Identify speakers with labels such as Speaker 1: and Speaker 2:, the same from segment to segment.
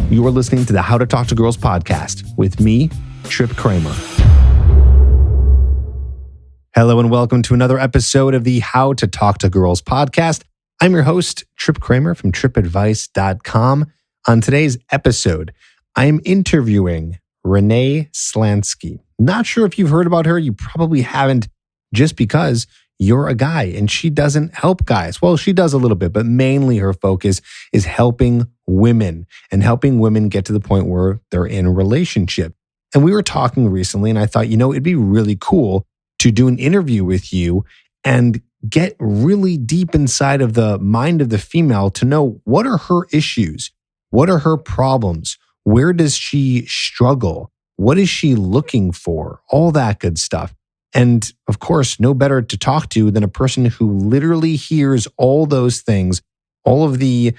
Speaker 1: You are listening to the How to Talk to Girls podcast with me, Trip Kramer. Hello and welcome to another episode of the How to Talk to Girls podcast. I'm your host, Trip Kramer from tripadvice.com. On today's episode, I'm interviewing Renee Slansky. Not sure if you've heard about her. You probably haven't, just because you're a guy and she doesn't help guys. Well, she does a little bit, but mainly her focus is helping women and helping women get to the point where they're in a relationship. And we were talking recently and I thought, it'd be really cool to do an interview with you and get really deep inside of the mind of the female to know what are her issues, what are her problems, where does she struggle, what is she looking for, all that good stuff. And of course, no better to talk to than a person who literally hears all those things, all of the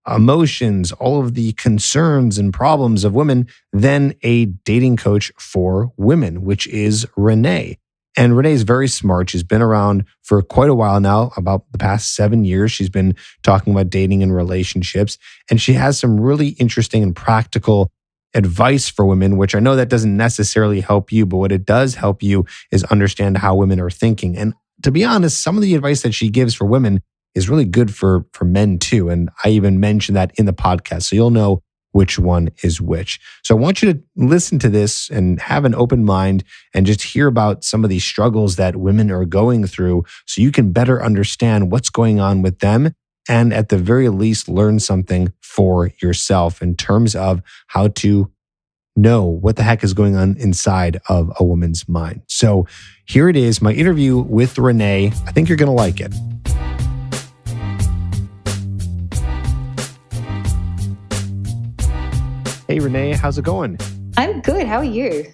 Speaker 1: emotions, all of the concerns and problems of women, than a dating coach for women, which is Renee. And Renee is very smart. She's been around for quite a while now, about the past 7 years. She's been talking about dating and relationships. And she has some really interesting and practical advice for women, which I know that doesn't necessarily help you, but what it does help you is understand how women are thinking. And to be honest, some of the advice that she gives for women is really good for men too. And I even mentioned that in the podcast, so you'll know which one is which. So I want you to listen to this and have an open mind and just hear about some of these struggles that women are going through so you can better understand what's going on with them and at the very least learn something for yourself in terms of how to know what the heck is going on inside of a woman's mind. So here it is, my interview with Renee. I think you're going to like it. Hey, Renee, how's it going?
Speaker 2: I'm good. How are you?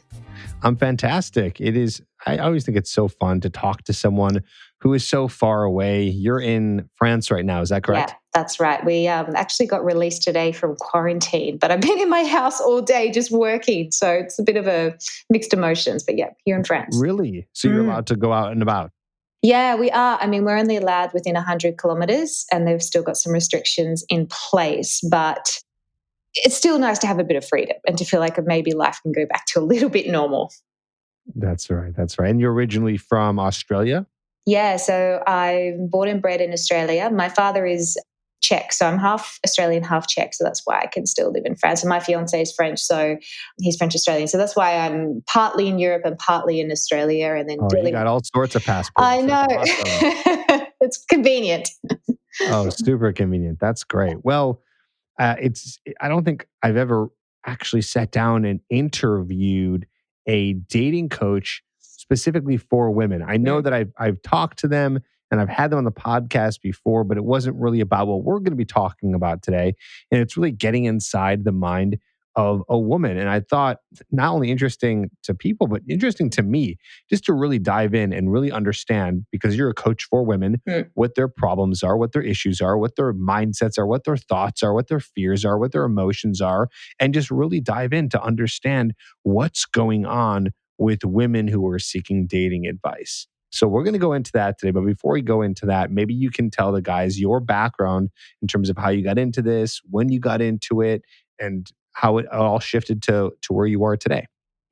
Speaker 1: I'm fantastic. I always think it's so fun to talk to someone who is so far away. You're in France right now, is that correct?
Speaker 2: Yeah, that's right. We actually got released today from quarantine, but I've been in my house all day just working. So it's a bit of a mixed emotions, but yeah, here in France.
Speaker 1: Really? So you're allowed to go out and about?
Speaker 2: Yeah, we are. I mean, we're only allowed within 100 kilometers and they've still got some restrictions in place, but it's still nice to have a bit of freedom and to feel like maybe life can go back to a little bit normal.
Speaker 1: That's right. And you're originally from Australia?
Speaker 2: Yeah, so I'm born and bred in Australia. My father is Czech, so I'm half Australian, half Czech, so that's why I can still live in France. And my fiancé is French, so he's French-Australian. So that's why I'm partly in Europe and partly in Australia. And then
Speaker 1: you got all sorts of passports.
Speaker 2: I know. Awesome. It's convenient.
Speaker 1: Oh, super convenient. That's great. Well, I don't think I've ever actually sat down and interviewed a dating coach specifically for women. I know that I've talked to them and I've had them on the podcast before, but it wasn't really about what we're going to be talking about today. And it's really getting inside the mind of a woman. And I thought not only interesting to people, but interesting to me, just to really dive in and really understand, because you're a coach for women, what their problems are, what their issues are, what their mindsets are, what their thoughts are, what their fears are, what their emotions are, and just really dive in to understand what's going on with women who are seeking dating advice. So we're going to go into that today. But before we go into that, maybe you can tell the guys your background in terms of how you got into this, when you got into it, and how it all shifted to where you are today.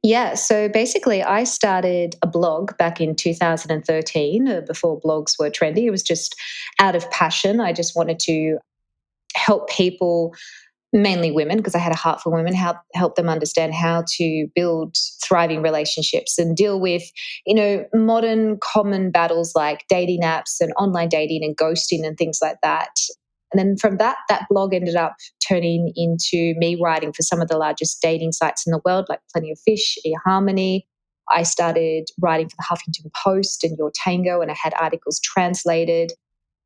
Speaker 2: Yeah, so basically I started a blog back in 2013, before blogs were trendy. It was just out of passion. I just wanted to help people, mainly women, because I had a heart for women, help them understand how to build thriving relationships and deal with, modern common battles like dating apps and online dating and ghosting and things like that. And then from that blog ended up turning into me writing for some of the largest dating sites in the world, like Plenty of Fish, eHarmony. I started writing for the Huffington Post and Your Tango, and I had articles translated.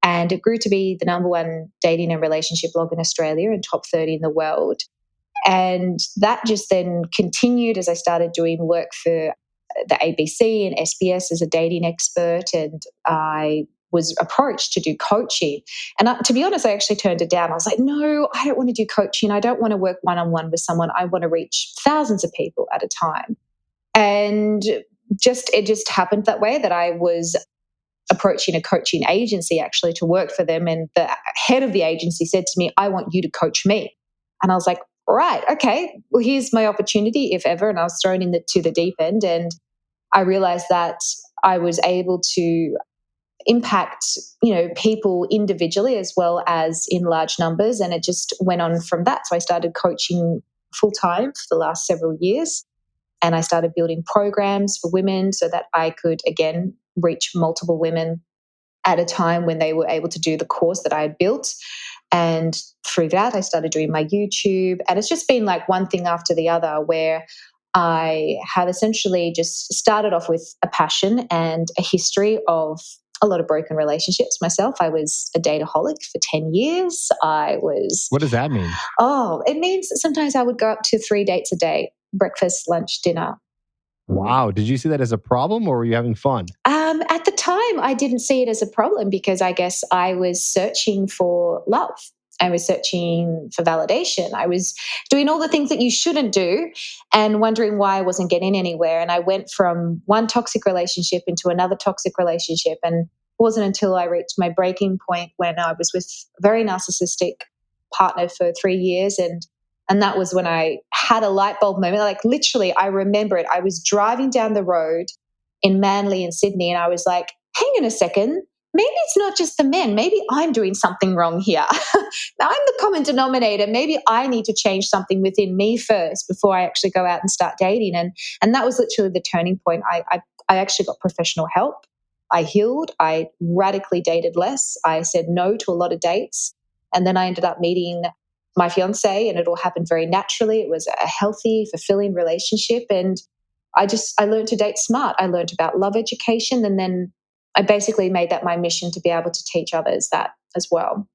Speaker 2: And it grew to be the #1 dating and relationship blog in Australia and top 30 in the world. And that just then continued as I started doing work for the ABC and SBS as a dating expert. And I was approached to do coaching. And to be honest, I actually turned it down. I was like, no, I don't want to do coaching. I don't want to work one-on-one with someone. I want to reach thousands of people at a time. And it just happened that way, that I was approaching a coaching agency actually to work for them. And the head of the agency said to me, I want you to coach me. And I was like, right, okay, well, here's my opportunity, if ever. And I was thrown to the deep end. And I realized that I was able to impact, people individually as well as in large numbers. And it just went on from that. So I started coaching full time for the last several years. And I started building programs for women so that I could, again, reach multiple women at a time when they were able to do the course that I had built. And through that, I started doing my YouTube. And it's just been like one thing after the other where I have essentially just started off with a passion and a history of a lot of broken relationships myself. I was a dateaholic for 10 years.
Speaker 1: What does that mean?
Speaker 2: It means that sometimes I would go up to 3 dates a day: breakfast, lunch, dinner.
Speaker 1: Wow. Did you see that as a problem or were you having fun?
Speaker 2: At the time, I didn't see it as a problem because I guess I was searching for love. I was searching for validation. I was doing all the things that you shouldn't do and wondering why I wasn't getting anywhere. And I went from one toxic relationship into another toxic relationship. And it wasn't until I reached my breaking point when I was with a very narcissistic partner for 3 years. And that was when I had a light bulb moment. Like literally, I remember it. I was driving down the road in Manly in Sydney, and I was like, hang on a second, maybe it's not just the men. Maybe I'm doing something wrong here. Now I'm the common denominator. Maybe I need to change something within me first before I actually go out and start dating. And that was literally the turning point. I actually got professional help. I healed. I radically dated less. I said no to a lot of dates. And then I ended up meeting my fiance, and it all happened very naturally. It was a healthy, fulfilling relationship. And I learned to date smart. I learned about love education. And then I basically made that my mission to be able to teach others that as well.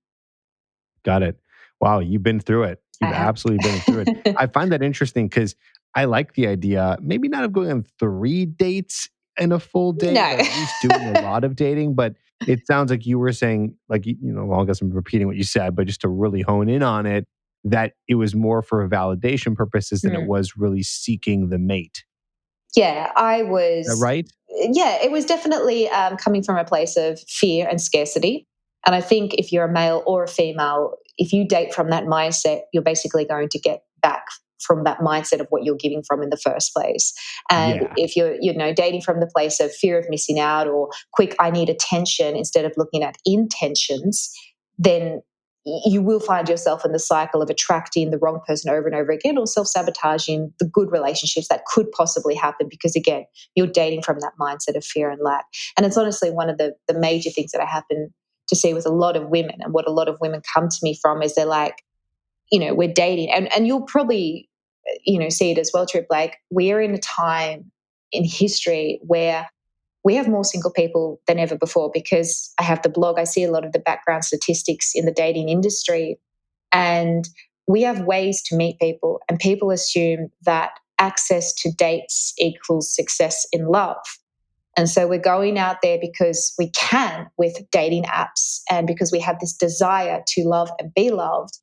Speaker 1: Got it. Wow. You've been through it.
Speaker 2: I
Speaker 1: You've
Speaker 2: have.
Speaker 1: absolutely been through it. I find that interesting because I like the idea, maybe not of going on 3 dates in a full day,
Speaker 2: No.
Speaker 1: but at least doing a lot of dating. But it sounds like you were saying, like, well, I guess I'm repeating what you said, but just to really hone in on it, that it was more for validation purposes than it was really seeking the mate.
Speaker 2: Yeah, I
Speaker 1: Is that
Speaker 2: was.
Speaker 1: right?
Speaker 2: Yeah, it was definitely coming from a place of fear and scarcity. And I think if you're a male or a female, if you date from that mindset, you're basically going to get back from that mindset of what you're giving from in the first place. And
Speaker 1: Yeah.
Speaker 2: if you're, dating from the place of fear of missing out or quick, I need attention instead of looking at intentions, then you will find yourself in the cycle of attracting the wrong person over and over again, or self-sabotaging the good relationships that could possibly happen because, again, you're dating from that mindset of fear and lack. And it's honestly one of the major things that I happen to see with a lot of women, and what a lot of women come to me from is they're like, we're dating. And you'll probably, see it as well, Trip. Like, we're in a time in history where we have more single people than ever before because I have the blog. I see a lot of the background statistics in the dating industry, and we have ways to meet people, and people assume that access to dates equals success in love. And so we're going out there because we can with dating apps and because we have this desire to love and be loved,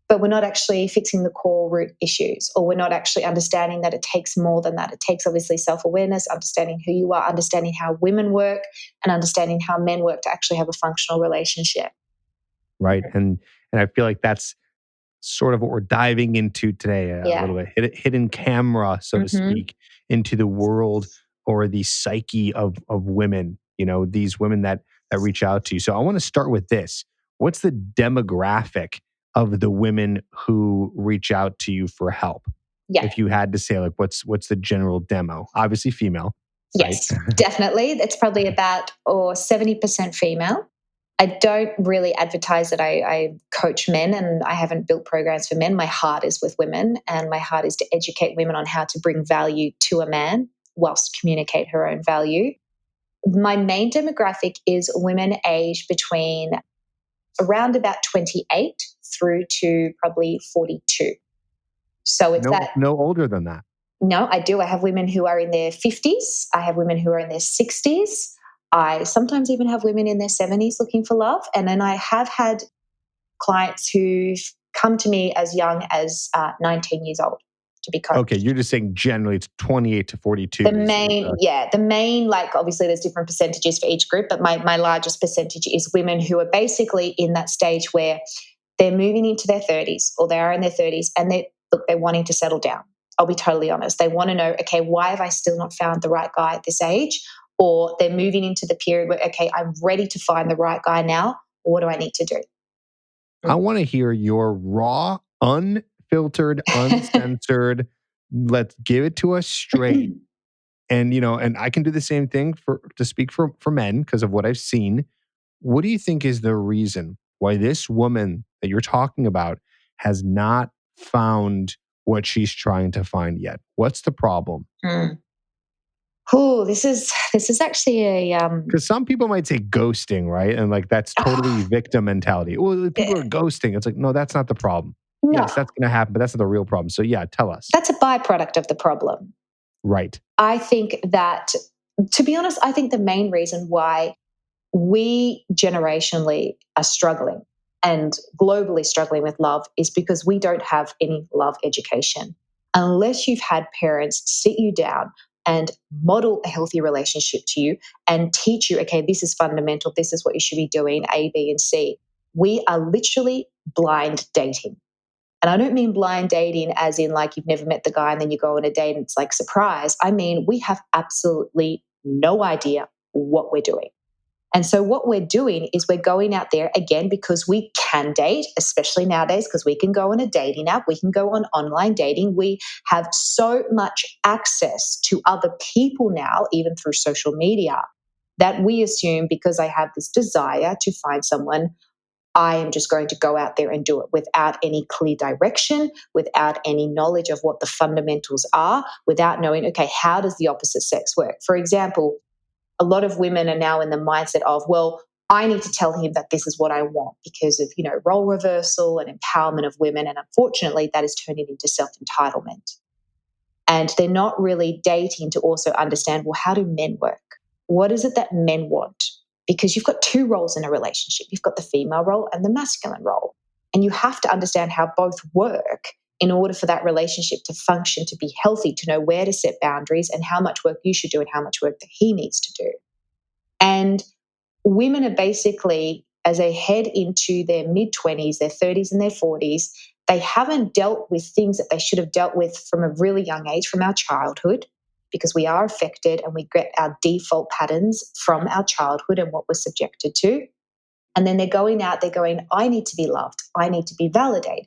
Speaker 2: but we're not actually fixing the core root issues, or we're not actually understanding that it takes more than that. It takes obviously self-awareness, understanding who you are, understanding how women work, and understanding how men work to actually have a functional relationship.
Speaker 1: Right. And I feel like that's sort of what we're diving into today, a
Speaker 2: Yeah.
Speaker 1: little bit hidden camera, so to speak, into the world or the psyche of women, these women that reach out to you. So I want to start with this. What's the demographic of the women who reach out to you for help?
Speaker 2: Yeah.
Speaker 1: If you had to say, like, what's the general demo? Obviously female, right?
Speaker 2: Yes, definitely. It's probably about 70% female. I don't really advertise that I coach men, and I haven't built programs for men. My heart is with women, and my heart is to educate women on how to bring value to a man whilst communicate her own value. My main demographic is women aged between around about 28 through to probably 42. So it's that.
Speaker 1: No older than that.
Speaker 2: No, I do. I have women who are in their 50s. I have women who are in their 60s. I sometimes even have women in their 70s looking for love. And then I have had clients who've come to me as young as 19 years old to be coached.
Speaker 1: Okay, you're just saying generally it's 28 to 42.
Speaker 2: The main, like, obviously there's different percentages for each group, but my largest percentage is women who are basically in that stage where they're moving into their 30s, or they are in their 30s, and look, they're wanting to settle down. I'll be totally honest. They want to know, okay, why have I still not found the right guy at this age? Or they're moving into the period where, okay, I'm ready to find the right guy now. What do I need to do?
Speaker 1: I want to hear your raw, unfiltered, uncensored, let's give it to us straight. And, and I can do the same thing to speak for men because of what I've seen. What do you think is the reason why this woman that you're talking about has not found what she's trying to find yet? What's the problem?
Speaker 2: Oh, this is actually a
Speaker 1: because some people might say ghosting, right? And like that's totally victim mentality. Well, people are ghosting. It's like, no, that's not the problem.
Speaker 2: No.
Speaker 1: Yes, that's going to happen, but that's not the real problem. So yeah, tell us.
Speaker 2: That's a byproduct of the problem.
Speaker 1: Right.
Speaker 2: I think that, to be honest, I think the main reason why we generationally are struggling and globally struggling with love is because we don't have any love education. Unless you've had parents sit you down and model a healthy relationship to you and teach you, okay, this is fundamental, this is what you should be doing, A, B, and C. We are literally blind dating. And I don't mean blind dating as in like you've never met the guy and then you go on a date and it's like surprise. I mean, we have absolutely no idea what we're doing. And so what we're doing is we're going out there again because we can date, especially nowadays, because we can go on a dating app, we can go on online dating. We have so much access to other people now, even through social media, that we assume because I have this desire to find someone, I am just going to go out there and do it without any clear direction, without any knowledge of what the fundamentals are, without knowing, okay, how does the opposite sex work? For example, a lot of women are now in the mindset of, well, I need to tell him that this is what I want because of, role reversal and empowerment of women. And unfortunately, that is turning into self-entitlement. And they're not really dating to also understand, well, how do men work? What is it that men want? Because you've got two roles in a relationship. You've got the female role and the masculine role. And you have to understand how both work in order for that relationship to function, to be healthy, to know where to set boundaries and how much work you should do and how much work that he needs to do. And women are basically, as they head into their mid-20s, their 30s and their 40s, they haven't dealt with things that they should have dealt with from a really young age, from our childhood, because we are affected and we get our default patterns from our childhood and what we're subjected to. And then they're going out, they're going, I need to be loved. I need to be validated.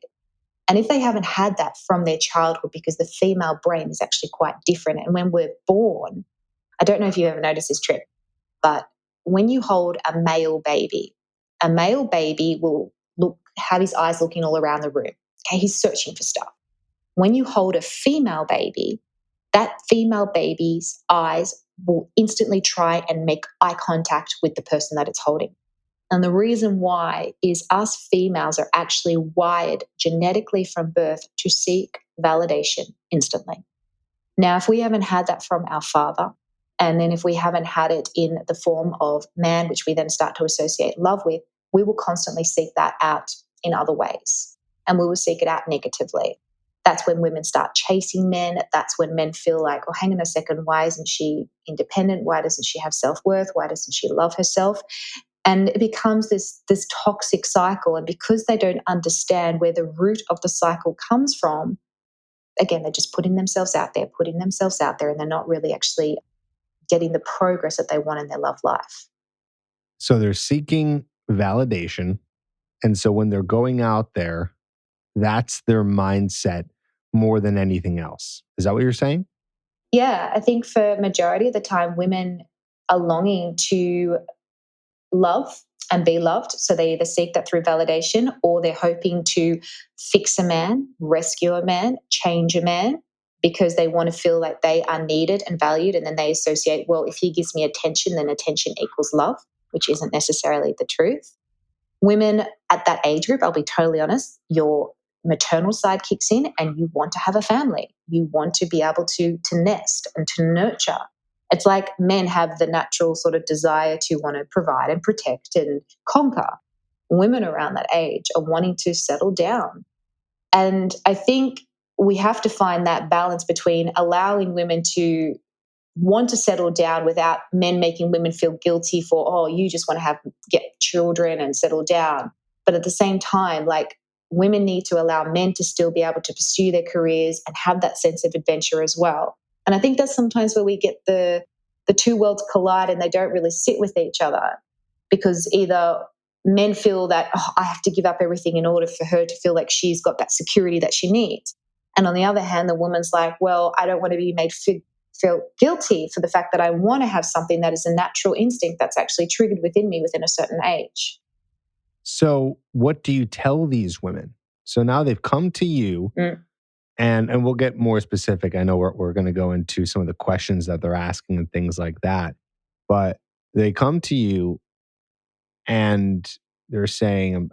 Speaker 2: And if they haven't had that from their childhood, because the female brain is actually quite different. And when we're born, I don't know if you've ever noticed this, Trip, but when you hold a male baby will have his eyes looking all around the room. Okay, he's searching for stuff. When you hold a female baby, that female baby's eyes will instantly try and make eye contact with the person that it's holding. And the reason why is us females are actually wired genetically from birth to seek validation instantly. Now, if we haven't had that from our father, and then if we haven't had it in the form of man, which we then start to associate love with, we will constantly seek that out in other ways. And we will seek it out negatively. That's when women start chasing men. That's when men feel like, oh, hang on a second, why isn't she independent? Why doesn't she have self-worth? Why doesn't she love herself? And it becomes this toxic cycle. And because they don't understand where the root of the cycle comes from, again, they're just putting themselves out there, and they're not really actually getting the progress that they want in their love life.
Speaker 1: So they're seeking validation. And so when they're going out there, that's their mindset more than anything else. Is that what you're saying?
Speaker 2: Yeah, I think for majority of the time, women are longing to love and be loved. So they either seek that through validation or they're hoping to fix a man, rescue a man, change a man because they want to feel like they are needed and valued. And then they associate, well, if he gives me attention, then attention equals love, which isn't necessarily the truth. Women at that age group, I'll be totally honest, your maternal side kicks in and you want to have a family. You want to be able to nest and to nurture. It's like men have the natural sort of desire to want to provide and protect and conquer. Women around that age are wanting to settle down. And I think we have to find that balance between allowing women to want to settle down without men making women feel guilty for, oh, you just want to get children and settle down. But at the same time, like women need to allow men to still be able to pursue their careers and have that sense of adventure as well. And I think that's sometimes where we get the two worlds collide and they don't really sit with each other, because either men feel that, oh, I have to give up everything in order for her to feel like she's got that security that she needs. And on the other hand, the woman's like, well, I don't want to be made feel guilty for the fact that I want to have something that is a natural instinct that's actually triggered within me within a certain age.
Speaker 1: So what do you tell these women? So now they've come to you, and we'll get more specific. I know we're going to go into some of the questions that they're asking and things like that. But they come to you and they're saying,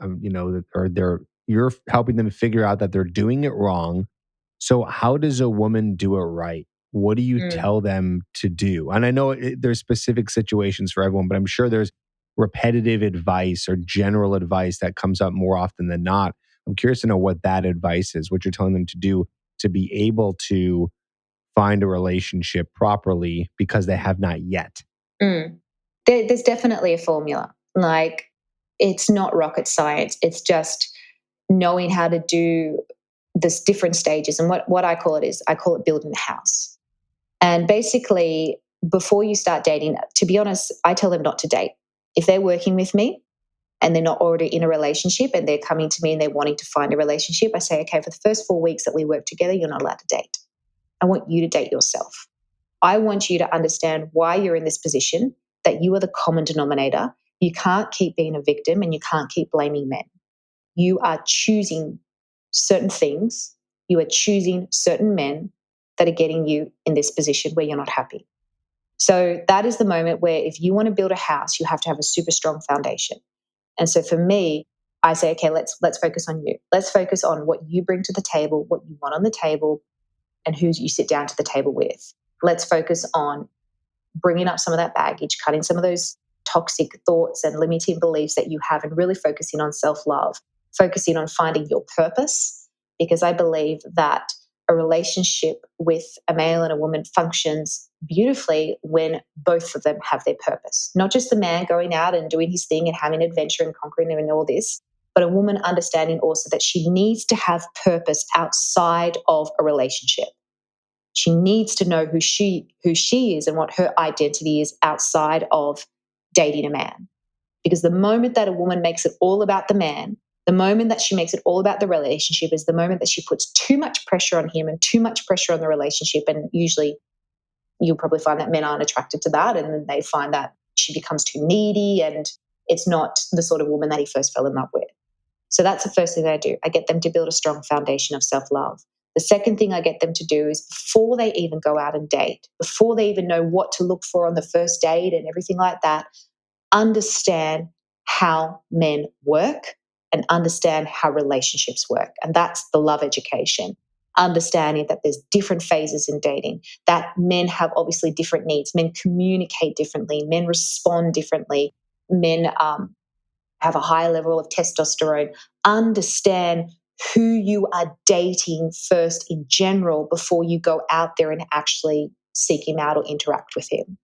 Speaker 1: you're helping them figure out that they're doing it wrong. So how does a woman do it right? What do you tell them to do? And I know there's specific situations for everyone, but I'm sure there's repetitive advice or general advice that comes up more often than not. I'm curious to know what that advice is, what you're telling them to do to be able to find a relationship properly because they have not yet.
Speaker 2: There's definitely a formula. Like, it's not rocket science. It's just knowing how to do this different stages. And what I call it is, I call it building a house. And basically, before you start dating, to be honest, I tell them not to date. If they're working with me and they're not already in a relationship and they're coming to me and they're wanting to find a relationship, I say, okay, for the first 4 weeks that we work together, you're not allowed to date. I want you to date yourself. I want you to understand why you're in this position, that you are the common denominator. You can't keep being a victim and you can't keep blaming men. You are choosing certain things. You are choosing certain men that are getting you in this position where you're not happy. So that is the moment where if you want to build a house, you have to have a super strong foundation. And so for me, I say, okay, let's focus on you. Let's focus on what you bring to the table, what you want on the table, and who you sit down to the table with. Let's focus on bringing up some of that baggage, cutting some of those toxic thoughts and limiting beliefs that you have, and really focusing on self-love, focusing on finding your purpose, because I believe that a relationship with a male and a woman functions beautifully when both of them have their purpose. Not just the man going out and doing his thing and having adventure and conquering and all this, but a woman understanding also that she needs to have purpose outside of a relationship. She needs to know who she is and what her identity is outside of dating a man. Because the moment that a woman makes it all about the man, the moment that she makes it all about the relationship is the moment that she puts too much pressure on him and too much pressure on the relationship. And usually you'll probably find that men aren't attracted to that, and then they find that she becomes too needy and it's not the sort of woman that he first fell in love with. So that's the first thing that I do. I get them to build a strong foundation of self-love. The second thing I get them to do is, before they even go out and date, before they even know what to look for on the first date and everything like that, understand how men work and understand how relationships work. And that's the love education. Understanding that there's different phases in dating, that men have obviously different needs. Men communicate differently. Men respond differently. Men have a higher level of testosterone. Understand who you are dating first in general before you go out there and actually seek him out or interact with him.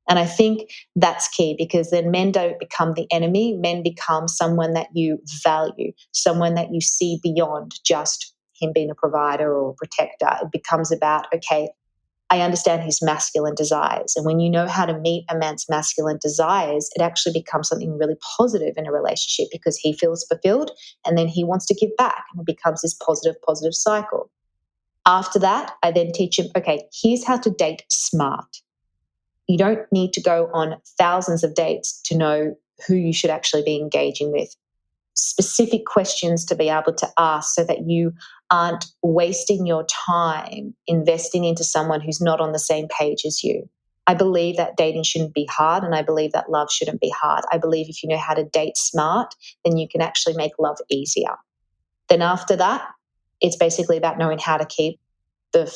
Speaker 2: And I think that's key, because then men don't become the enemy. Men become someone that you value, someone that you see beyond just him being a provider or a protector. It becomes about, okay, I understand his masculine desires. And when you know how to meet a man's masculine desires, it actually becomes something really positive in a relationship, because he feels fulfilled and then he wants to give back, and it becomes this positive cycle. After that, I then teach him, okay, here's how to date smart. You don't need to go on thousands of dates to know who you should actually be engaging with. Specific questions to be able to ask so that you aren't wasting your time investing into someone who's not on the same page as you. I believe that dating shouldn't be hard, and I believe that love shouldn't be hard. I believe if you know how to date smart, then you can actually make love easier. Then after that, it's basically about knowing how to keep the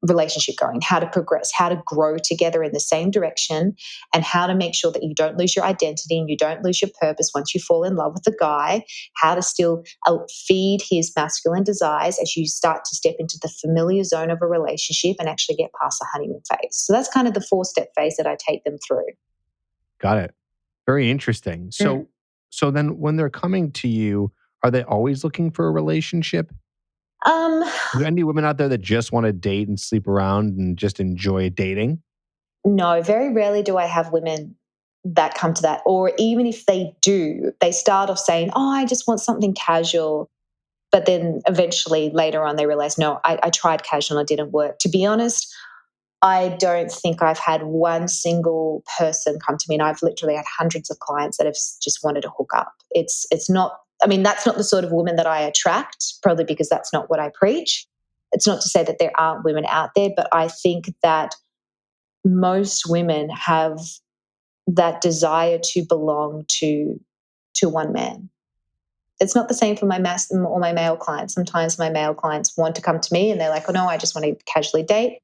Speaker 2: relationship going, how to progress, how to grow together in the same direction, and how to make sure that you don't lose your identity and you don't lose your purpose once you fall in love with the guy, how to still feed his masculine desires as you start to step into the familiar zone of a relationship and actually get past the honeymoon phase. So that's kind of the 4-step phase that I take them through.
Speaker 1: Got it. Very interesting. So then when they're coming to you, Are they always looking for a relationship?
Speaker 2: Um,
Speaker 1: Are there any women out there that just want to date and sleep around and just enjoy dating?
Speaker 2: no, very rarely do I have women that come to that. Or even if they do, they start off saying, "Oh, I just want something casual." But then eventually later on, they realize, no, I tried casual and it didn't work. To be honest, I don't think I've had one single person come to me, and I've literally had hundreds of clients that have just wanted to hook up. It's not. I mean, that's not the sort of woman that I attract, probably because that's not what I preach. It's not to say that there aren't women out there, but I think that most women have that desire to belong to one man. It's not the same for my mass or my male clients. Sometimes my male clients want to come to me and they're like, "Oh no, I just want to casually date,"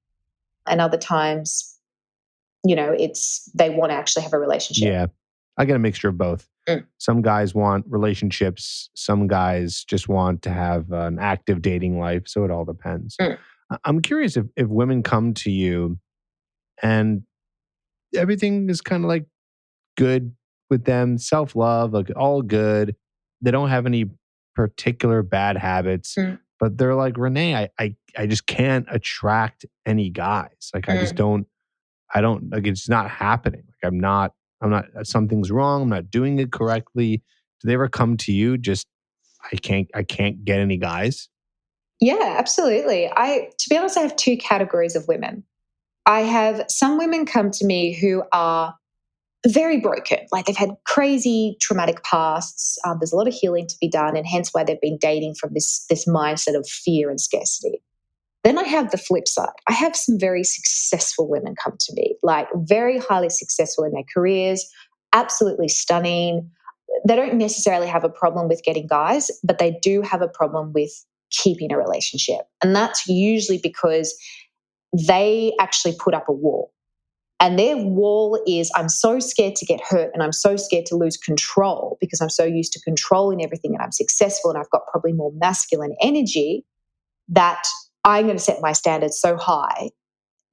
Speaker 2: and other times, it's they want to actually have a relationship.
Speaker 1: Yeah. I get a mixture of both.
Speaker 2: Mm,
Speaker 1: Some guys want relationships, some guys just want to have an active dating life. So it all depends.
Speaker 2: mm,
Speaker 1: I'm curious if women come to you and everything is kind of like good with them, self love, like all good. They don't have any particular bad habits,
Speaker 2: mm,
Speaker 1: but they're like, Renee, I just can't attract any guys. Like,
Speaker 2: mm.
Speaker 1: I don't, like, it's not happening. Like, I'm not, something's wrong. I'm not doing it correctly. Do they ever come to you just, I can't get any guys?
Speaker 2: Yeah, absolutely. To be honest, I have two categories of women. I have some women come to me who are very broken, like they've had crazy traumatic pasts. There's a lot of healing to be done, and hence why they've been dating from this mindset of fear and scarcity. Then I have the flip side. I have some very successful women come to me, like very highly successful in their careers, absolutely stunning. They don't necessarily have a problem with getting guys, but they do have a problem with keeping a relationship. And that's usually because they actually put up a wall. And their wall is, I'm so scared to get hurt and I'm so scared to lose control because I'm so used to controlling everything and I'm successful and I've got probably more masculine energy that I'm going to set my standards so high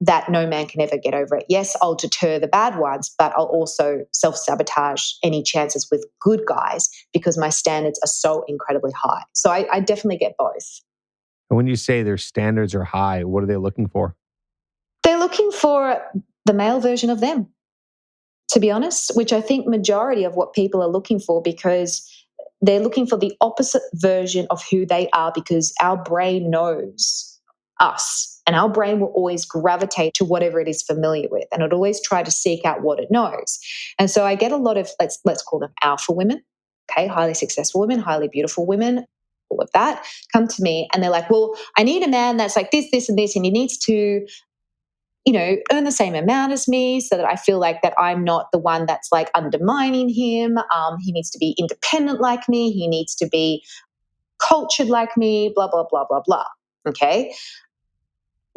Speaker 2: that no man can ever get over it. Yes, I'll deter the bad ones, but I'll also self sabotage any chances with good guys because my standards are so incredibly high. So I definitely get both.
Speaker 1: And when you say their standards are high, what are they looking for?
Speaker 2: They're looking for the male version of them, to be honest, which I think majority of what people are looking for because they're looking for the opposite version of who they are because our brain knows us and our brain will always gravitate to whatever it is familiar with and it always try to seek out what it knows. And so I get a lot of let's call them alpha women, okay, highly successful women, highly beautiful women, all of that come to me and they're like, "Well, I need a man that's like this and this and he needs to earn the same amount as me so that I feel like that I'm not the one that's like undermining him. He needs to be independent like me. He needs to be cultured like me, blah, blah, blah, blah, blah." Okay.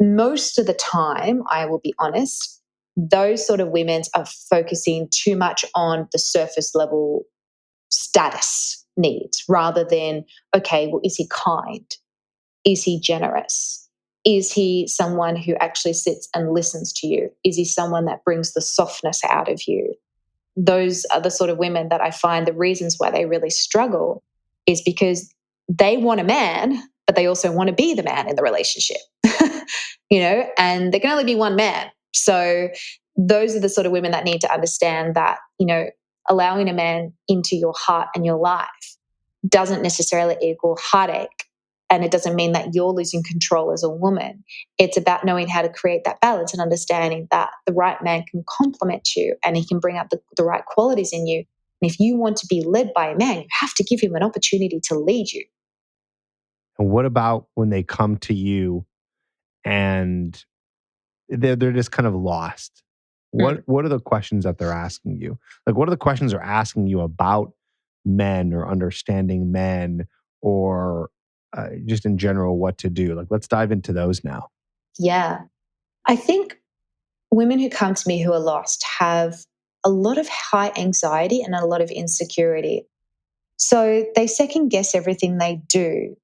Speaker 2: Most of the time, I will be honest, those sort of women are focusing too much on the surface level status needs rather than, okay, well, is he kind? Is he generous? Is he someone who actually sits and listens to you? Is he someone that brings the softness out of you? Those are the sort of women that I find the reasons why they really struggle is because they want a man, but they also want to be the man in the relationship, and there can only be one man. So those are the sort of women that need to understand that, allowing a man into your heart and your life doesn't necessarily equal heartache. And it doesn't mean that you're losing control as a woman. It's about knowing how to create that balance and understanding that the right man can complement you and he can bring out the right qualities in you. And if you want to be led by a man, you have to give him an opportunity to lead you.
Speaker 1: And what about when they come to you and they're just kind of lost?
Speaker 2: Mm.
Speaker 1: What are the questions that they're asking you? Like, what are the questions they're asking you about men or understanding men or just in general what to do? Like, let's dive into those now.
Speaker 2: Yeah. I think women who come to me who are lost have a lot of high anxiety and a lot of insecurity. So they second guess everything they do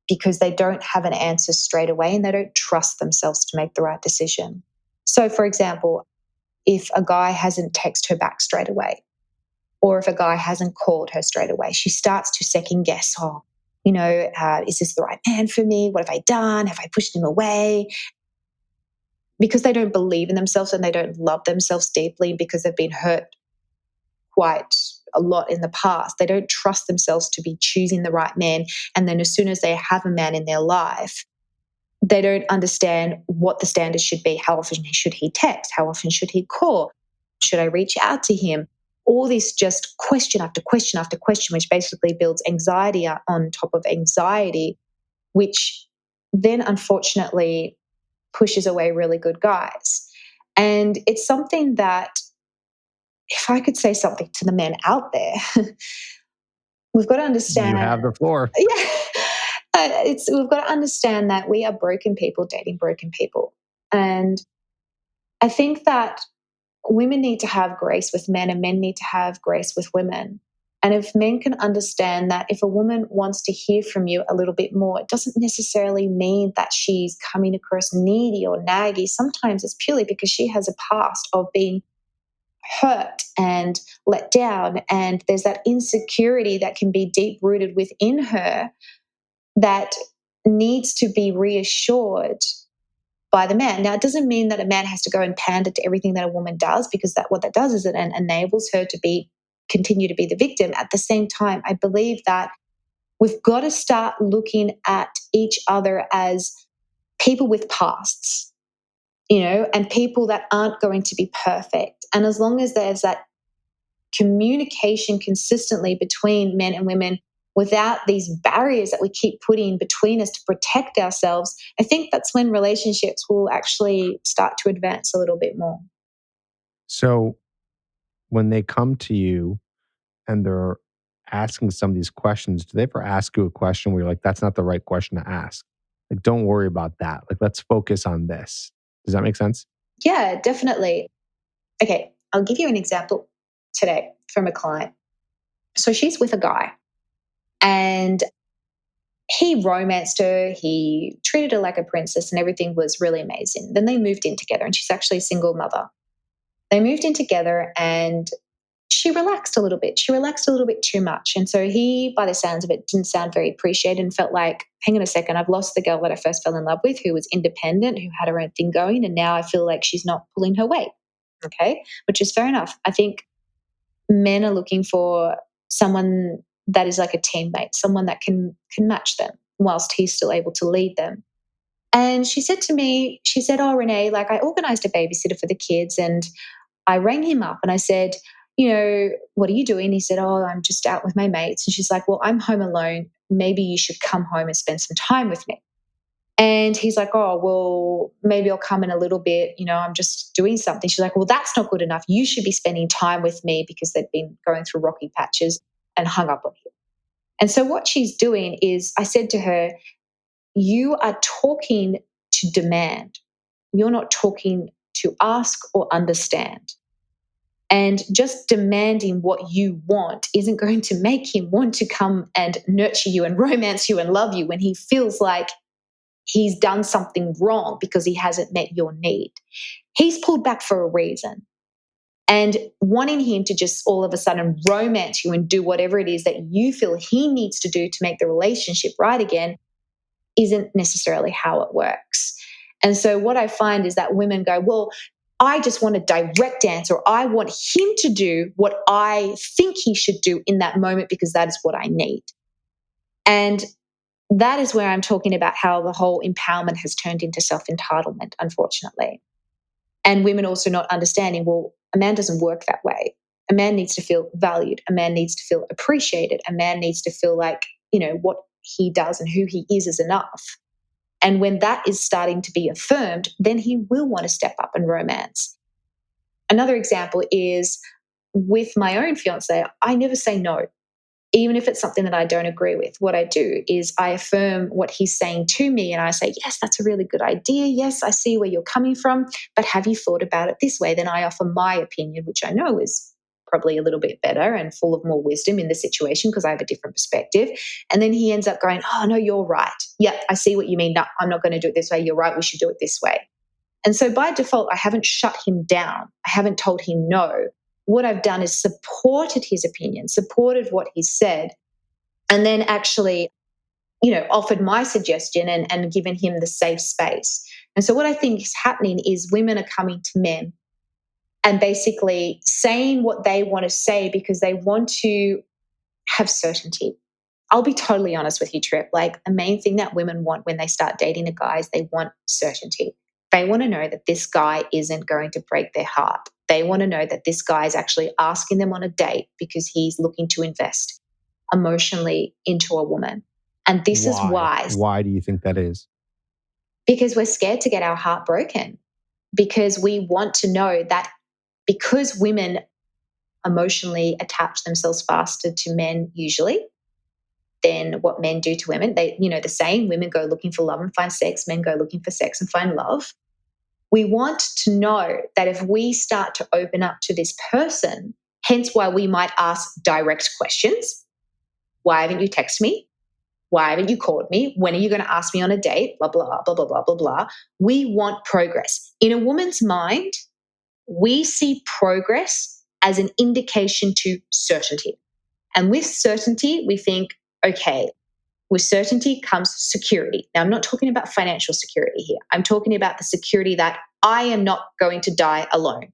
Speaker 2: because they don't have an answer straight away and they don't trust themselves to make the right decision. So, for example, if a guy hasn't texted her back straight away, or if a guy hasn't called her straight away, she starts to second guess, oh, Is this the right man for me? What have I done? Have I pushed him away? Because they don't believe in themselves and they don't love themselves deeply because they've been hurt quite a lot in the past. They don't trust themselves to be choosing the right man. And then as soon as they have a man in their life, they don't understand what the standards should be. How often should he text? How often should he call? Should I reach out to him? All this just question after question after question, which basically builds anxiety on top of anxiety, which then unfortunately pushes away really good guys. And it's something that, if I could say something to the men out there, we've got to understand.
Speaker 1: You have the floor.
Speaker 2: Yeah. We've got to understand that we are broken people dating broken people. And I think that women need to have grace with men and men need to have grace with women. And if men can understand that if a woman wants to hear from you a little bit more, it doesn't necessarily mean that she's coming across needy or naggy. Sometimes it's purely because she has a past of being hurt and let down. And there's that insecurity that can be deep rooted within her that needs to be reassured by the man. Now, it doesn't mean that a man has to go and pander to everything that a woman does, because what that does is it enables her to continue to be the victim. At the same time, I believe that we've got to start looking at each other as people with pasts, and people that aren't going to be perfect. And as long as there's that communication consistently between men and women without these barriers that we keep putting between us to protect ourselves, I think that's when relationships will actually start to advance a little bit more.
Speaker 1: So when they come to you and they're asking some of these questions, do they ever ask you a question where you're like, that's not the right question to ask? Like, don't worry about that. Like, let's focus on this. Does that make sense?
Speaker 2: Yeah, definitely. Okay, I'll give you an example today from a client. So she's with a guy and he romanced her. He treated her like a princess and everything was really amazing. Then they moved in together and she's actually a single mother. They moved in together and she relaxed a little bit. She relaxed a little bit too much. And so he, by the sounds of it, didn't sound very appreciated and felt like, hang on a second, I've lost the girl that I first fell in love with, who was independent, who had her own thing going. And now I feel like she's not pulling her weight. Okay. Which is fair enough. I think men are looking for someone that is like a teammate, someone that can match them whilst he's still able to lead them. And she said to me, oh, Renee, like I organized a babysitter for the kids and I rang him up and I said, what are you doing? He said, oh, I'm just out with my mates. And she's like, well, I'm home alone. Maybe you should come home and spend some time with me. And he's like, oh, well, maybe I'll come in a little bit. I'm just doing something. She's like, well, that's not good enough. You should be spending time with me, because they'd been going through rocky patches and hung up on him. And so what she's doing is, I said to her, you are talking to demand. You're not talking to ask or understand. And just demanding what you want isn't going to make him want to come and nurture you and romance you and love you when he feels like he's done something wrong because he hasn't met your need. He's pulled back for a reason. And wanting him to just all of a sudden romance you and do whatever it is that you feel he needs to do to make the relationship right again isn't necessarily how it works. And so what I find is that women go, well, I just want a direct answer. I want him to do what I think he should do in that moment because that is what I need. And that is where I'm talking about how the whole empowerment has turned into self-entitlement, unfortunately. And women also not understanding, well, a man doesn't work that way. A man needs to feel valued. A man needs to feel appreciated. A man needs to feel like, what he does and who he is enough. And when that is starting to be affirmed, then he will want to step up and romance. Another example is with my own fiance, I never say no. Even if it's something that I don't agree with, what I do is I affirm what he's saying to me and I say, yes, that's a really good idea. Yes, I see where you're coming from, but have you thought about it this way? Then I offer my opinion, which I know is probably a little bit better and full of more wisdom in the situation because I have a different perspective. And then he ends up going, oh, no, you're right. Yeah, I see what you mean. No, I'm not going to do it this way. You're right. We should do it this way. And so by default, I haven't shut him down. I haven't told him no. What I've done is supported his opinion, supported what he said, and then actually offered my suggestion and given him the safe space. And so what I think is happening is women are coming to men and basically saying what they want to say because they want to have certainty. I'll be totally honest with you, Trip. Like, the main thing that women want when they start dating a guy is they want certainty. They want to know that this guy isn't going to break their heart. They want to know that this guy is actually asking them on a date because he's looking to invest emotionally into a woman. And this is why.
Speaker 1: Why do you think that is?
Speaker 2: Because we're scared to get our heart broken. Because we want to know that because women emotionally attach themselves faster to men usually than what men do to women. They, the saying, women go looking for love and find sex, men go looking for sex and find love. We want to know that if we start to open up to this person, hence why we might ask direct questions. Why haven't you texted me? Why haven't you called me? When are you going to ask me on a date? Blah, blah, blah, blah, blah, blah, blah. We want progress. In a woman's mind, we see progress as an indication to certainty. And with certainty, we think, okay, with certainty comes security. Now, I'm not talking about financial security here. I'm talking about the security that I am not going to die alone.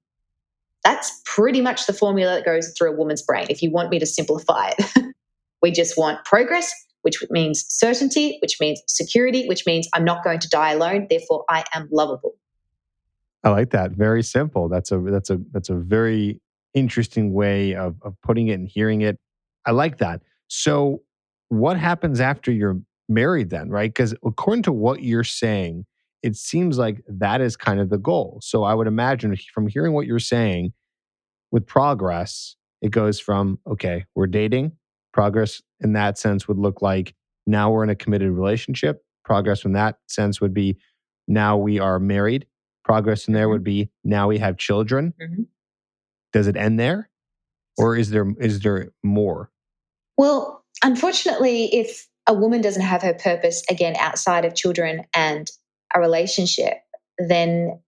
Speaker 2: That's pretty much the formula that goes through a woman's brain, if you want me to simplify it. We just want progress, which means certainty, which means security, which means I'm not going to die alone. Therefore, I am lovable.
Speaker 1: I like that. Very simple. That's a very interesting way of putting it and hearing it. I like that. So what happens after you're married then, right? Because according to what you're saying, it seems like that is kind of the goal. So I would imagine from hearing what you're saying with progress, it goes from, okay, we're dating. Progress in that sense would look like now we're in a committed relationship. Progress in that sense would be now we are married. Progress in there would be now we have children. Mm-hmm. Does it end there? Or is there more?
Speaker 2: Well, unfortunately, if a woman doesn't have her purpose, again, outside of children and a relationship, then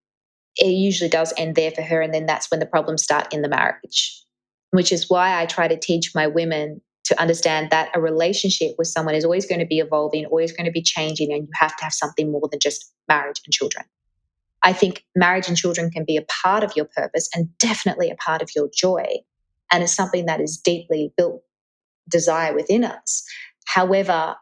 Speaker 2: it usually does end there for her. And then that's when the problems start in the marriage, which is why I try to teach my women to understand that a relationship with someone is always going to be evolving, always going to be changing, and you have to have something more than just marriage and children. I think marriage and children can be a part of your purpose and definitely a part of your joy. And it's something that is deeply built desire within us. However,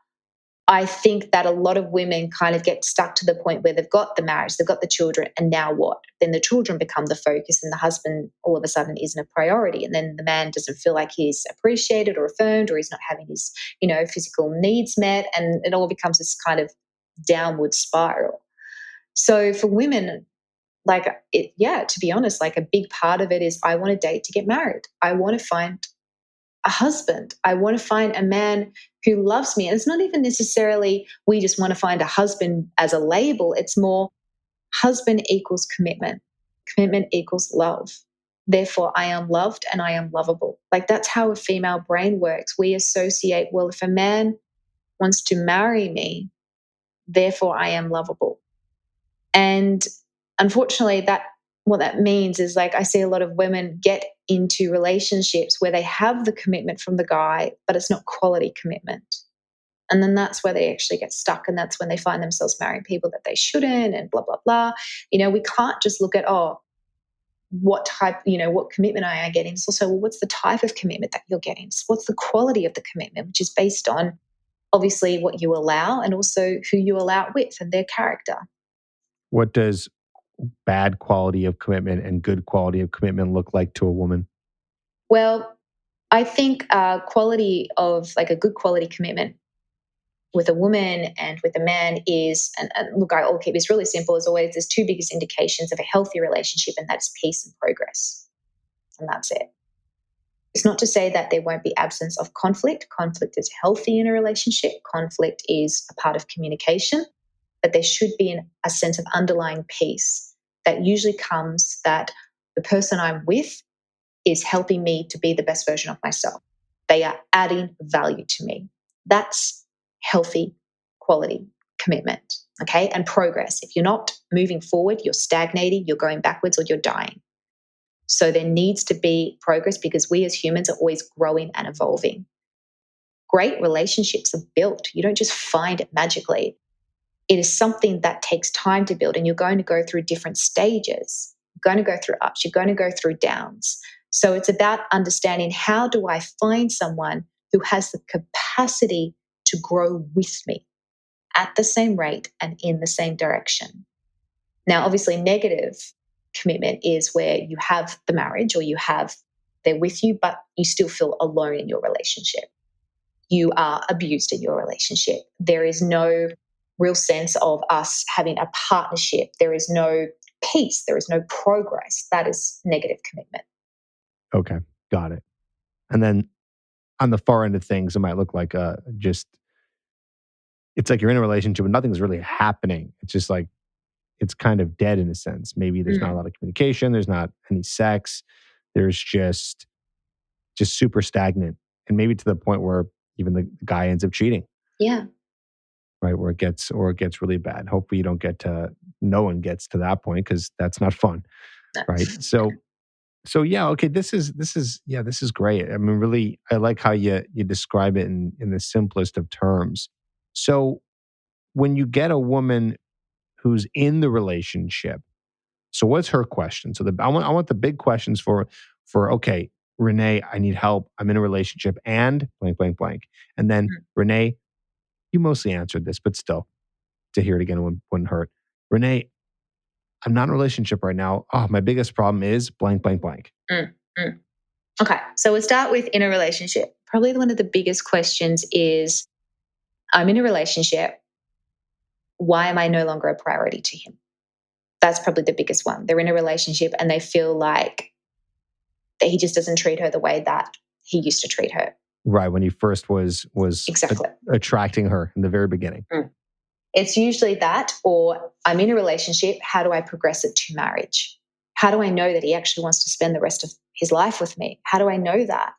Speaker 2: I think that a lot of women kind of get stuck to the point where they've got the marriage, they've got the children, and now what? Then the children become the focus and the husband all of a sudden isn't a priority. And then the man doesn't feel like he's appreciated or affirmed, or he's not having his, physical needs met. And it all becomes this kind of downward spiral. So for women, to be honest, like, a big part of it is I want to date to get married. I want to find a husband. I want to find a man who loves me. And it's not even necessarily we just want to find a husband as a label. It's more husband equals commitment. Commitment equals love. Therefore, I am loved and I am lovable. Like, that's how a female brain works. We associate, well, if a man wants to marry me, therefore I am lovable. And unfortunately, what that means is, like, I see a lot of women get into relationships where they have the commitment from the guy, but it's not quality commitment. And then that's where they actually get stuck. And that's when they find themselves marrying people that they shouldn't, and blah, blah, blah. We can't just look at, what type, what commitment am I getting? It's also, well, what's the type of commitment that you're getting? So what's the quality of the commitment, which is based on obviously what you allow and also who you allow it with and their character.
Speaker 1: What does bad quality of commitment and good quality of commitment look like to a woman?
Speaker 2: Well, I think quality of, like, a good quality commitment with a woman and with a man is, and look, I'll keep this really simple as always. There's two biggest indications of a healthy relationship, and that's peace and progress. And that's it. It's not to say that there won't be absence of conflict. Conflict is healthy in a relationship. Conflict is a part of communication, but there should be a sense of underlying peace that usually comes that the person I'm with is helping me to be the best version of myself. They are adding value to me. That's healthy quality commitment, okay? And progress. If you're not moving forward, you're stagnating, you're going backwards, or you're dying. So there needs to be progress because we as humans are always growing and evolving. great relationships are built. You don't just find it magically. It is something that takes time to build, and you're going to go through different stages. You're going to go through ups, you're going to go through downs. So it's about understanding, how do I find someone who has the capacity to grow with me at the same rate and in the same direction? Now, obviously, negative commitment is where you have the marriage, or they're with you, but you still feel alone in your relationship. You are abused in your relationship. There is no real sense of us having a partnership. There is no peace. There is no progress. That is negative commitment.
Speaker 1: Okay, got it. And then on the far end of things, it might look like it's like you're in a relationship and nothing's really happening. It's just like, it's kind of dead in a sense. Maybe there's not a lot of communication. There's not any sex. There's just super stagnant. And maybe to the point where even the guy ends up cheating.
Speaker 2: Yeah.
Speaker 1: Right. Where it gets really bad. Hopefully you don't no one gets to that point, because that's not fun.
Speaker 2: No.
Speaker 1: Right. So yeah, okay. This is great. I mean, really, I like how you describe it in the simplest of terms. So when you get a woman who's in the relationship, so what's her question? So I want the big questions for okay, Renee, I need help. I'm in a relationship and blank, blank, blank. And then Renee, you mostly answered this, but still, to hear it again wouldn't hurt. Renee, I'm not in a relationship right now. Oh, my biggest problem is blank, blank, blank.
Speaker 2: Okay, so we'll start with in a relationship. Probably one of the biggest questions is, I'm in a relationship. Why am I no longer a priority to him? That's probably the biggest one. They're in a relationship and they feel like that he just doesn't treat her the way that he used to treat her.
Speaker 1: Right, when he first was
Speaker 2: exactly
Speaker 1: attracting her in the very beginning.
Speaker 2: It's usually that, or I'm in a relationship, how do I progress it to marriage? How do I know that he actually wants to spend the rest of his life with me? How do I know that?